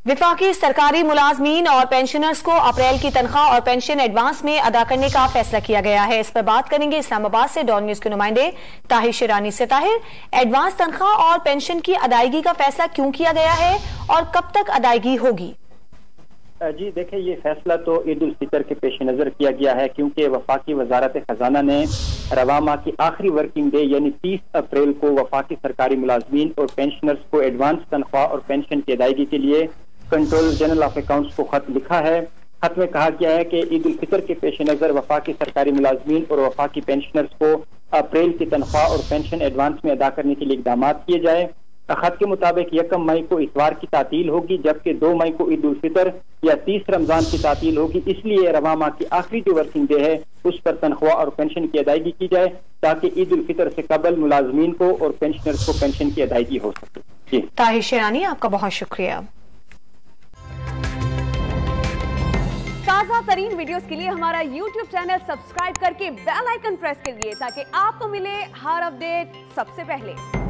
वफाकी सरकारी मुलाजमीन और पेंशनर्स को अप्रैल की तनख्वाह और पेंशन एडवांस में अदा करने का फैसला किया गया है। इस पर बात करेंगे इस्लामाबाद से डॉन न्यूज के नुमाइंदे ताहिर शिरानी से। ताहिर, एडवांस तनख्वाह और पेंशन की अदायगी का फैसला क्यों किया गया है और कब तक अदायगी होगी? जी देखिए, ये फैसला तो ईद उल फितर के पेश नज़र किया गया है, क्योंकि वफाकी वजारत खजाना ने रवा माह की आखिरी वर्किंग डे यानी 30 अप्रैल को वफाकी सरकारी मुलाजमीन और पेंशनर्स को एडवांस तनख्वाह और पेंशन की अदायगी के लिए कंट्रोलर जनरल ऑफ अकाउंट्स को खत लिखा है। खत में कहा गया है कि ईद उल फितर के पेश नज़र वफाकी सरकारी मुलाजमीन और वफाकी पेंशनर्स को अप्रैल की तनख्वाह और पेंशन एडवांस में अदा करने के लिए इकदाम किए जाए। खत के मुताबिक 1 मई को इतवार की तातील होगी, जबकि 2 मई को ईद उल फितर या 30 रमजान की तातील होगी। इसलिए रवा माह की आखिरी जो वर्किंग डे है उस पर तनख्वाह और पेंशन की अदायगी की जाए, ताकि ईद उल फितर से कबल मुलाजमीन को और पेंशनर्स को पेंशन की अदायगी हो सके। जी ताहिर शिरानी, आपका बहुत शुक्रिया। ताज़ा तरीन वीडियोस के लिए हमारा YouTube चैनल सब्सक्राइब करके बेल आइकन प्रेस करिए, ताकि आपको मिले हर अपडेट सबसे पहले।